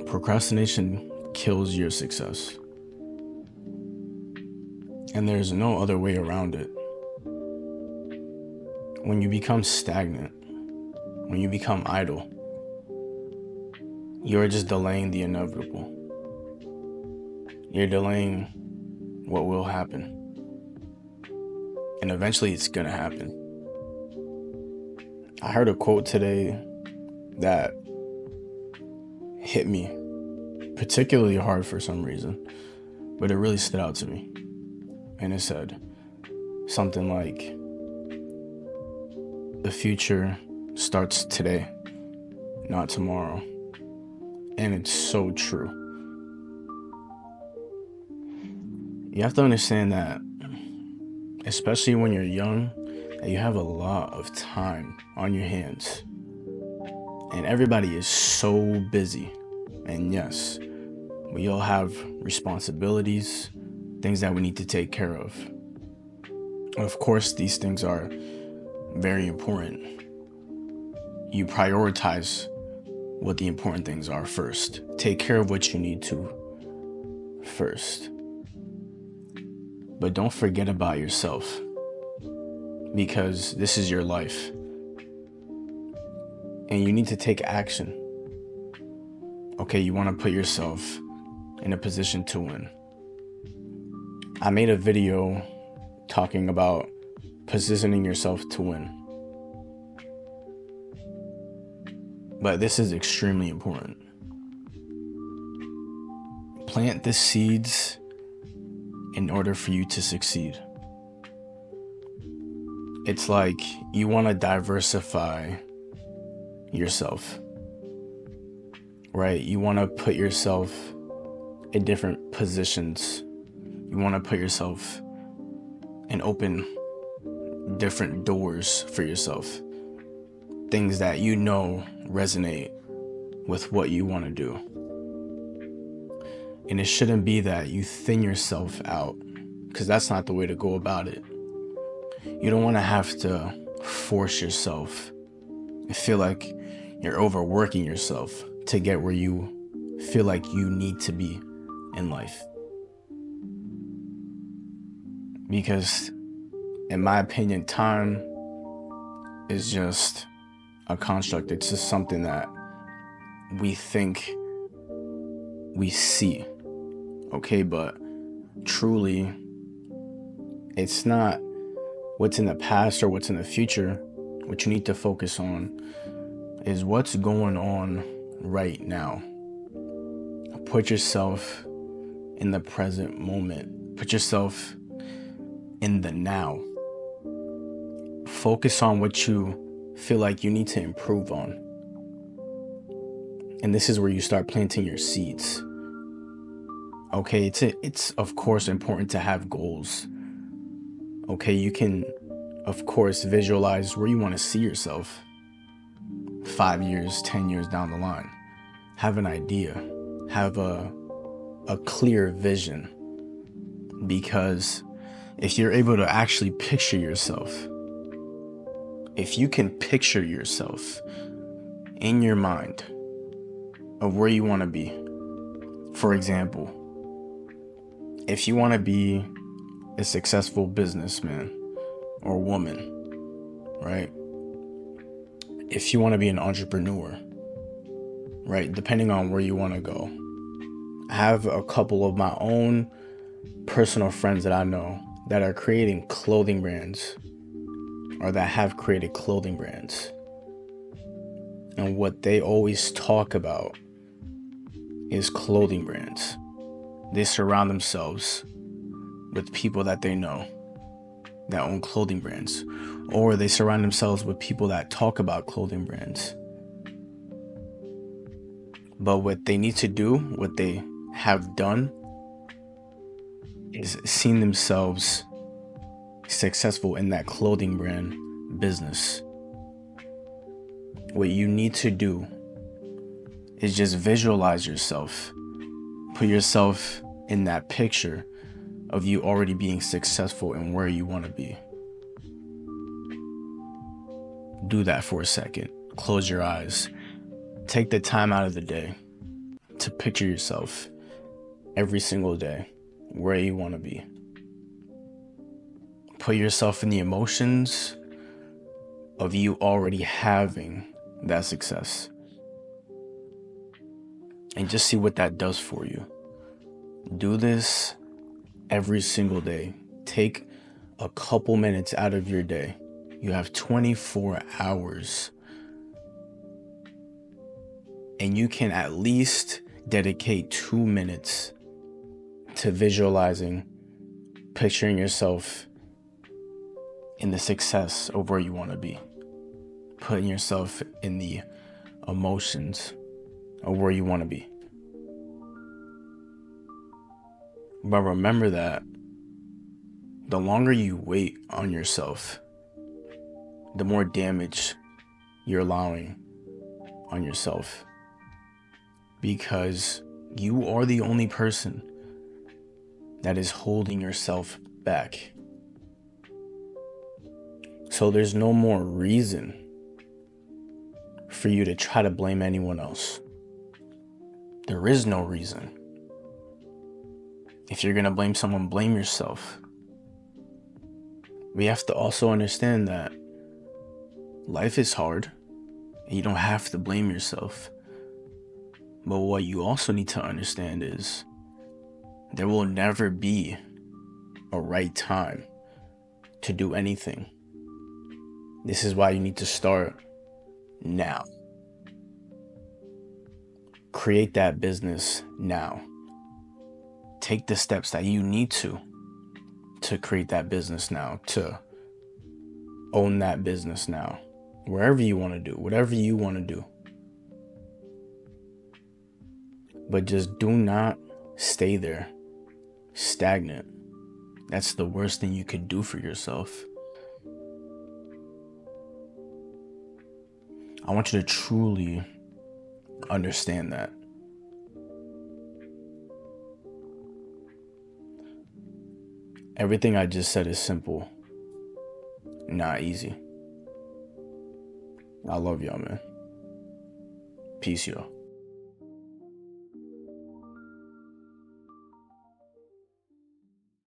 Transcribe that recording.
Procrastination kills your success, and there's no other way around it. When you become stagnant, when you become idle, you're just delaying the inevitable. You're delaying what will happen, and eventually it's gonna happen. I heard a quote today that hit me particularly hard for some reason, but it really stood out to me. And it said something like, the future starts today, not tomorrow. And it's so true. You have to understand that, especially when you're young, that you have a lot of time on your hands. And everybody is so busy. And yes, we all have responsibilities, things that we need to take care of. Of course, these things are very important. You prioritize what the important things are first. Take care of what you need to first. But don't forget about yourself, because this is your life. And you need to take action. Okay, you want to put yourself in a position to win. I made a video talking about positioning yourself to win. But this is extremely important. Plant the seeds in order for you to succeed. It's like you want to diversify yourself, right? You want to put yourself in different positions. You want to put yourself and open different doors for yourself. Things that you know resonate with what you want to do. And it shouldn't be that you thin yourself out, because that's not the way to go about it. You don't want to have to force yourself and feel like you're overworking yourself to get where you feel like you need to be in life. Because in my opinion, time is just a construct. It's just something that we think we see. Okay, but truly, it's not what's in the past or what's in the future. What you need to focus on is what's going on right now. Put yourself in the present moment. Put yourself in the now. Focus on what you feel like you need to improve on. And this is where you start planting your seeds. Okay, it's of course important to have goals. Okay, you can of course visualize where you want to see yourself 5 years, 10 years down the line. Have an idea. Have a clear vision. Because if you're able to actually picture yourself, if you can picture yourself in your mind of where you want to be, for example, if you want to be a successful businessman or woman, right? If you want to be an entrepreneur, right? Depending on where you want to go. I have a couple of my own personal friends that I know that are creating clothing brands, or that have created clothing brands. And what they always talk about is clothing brands. They surround themselves with people that they know that own clothing brands, or they surround themselves with people that talk about clothing brands. But what they need to do, what they have done, is seen themselves successful in that clothing brand business. What you need to do is just visualize yourself. Put yourself in that picture of you already being successful and where you want to be. Do that for a second. Close your eyes. Take the time out of the day. to picture yourself every single day where you want to be. Put yourself in the emotions of you already having that success. And just see what that does for you. Do this every single day. Take a couple minutes out of your day. You have 24 hours. And you can at least dedicate 2 minutes to visualizing, picturing yourself in the success of where you want to be. Putting yourself in the emotions of where you want to be. But remember that the longer you wait on yourself, the more damage you're allowing on yourself. Because you are the only person that is holding yourself back. So there's no more reason for you to try to blame anyone else. There is no reason. If you're gonna blame someone, blame yourself. We have to also understand that life is hard and you don't have to blame yourself. But what you also need to understand is there will never be a right time to do anything. This is why you need to start now. Create that business now. Take the steps that you need to create that business now, to own that business now. Wherever you want to do, whatever you want to do. But just do not stay there, stagnant. That's the worst thing you could do for yourself. I want you to truly understand that. Everything I just said is simple, not easy. I love y'all, man. Peace, y'all.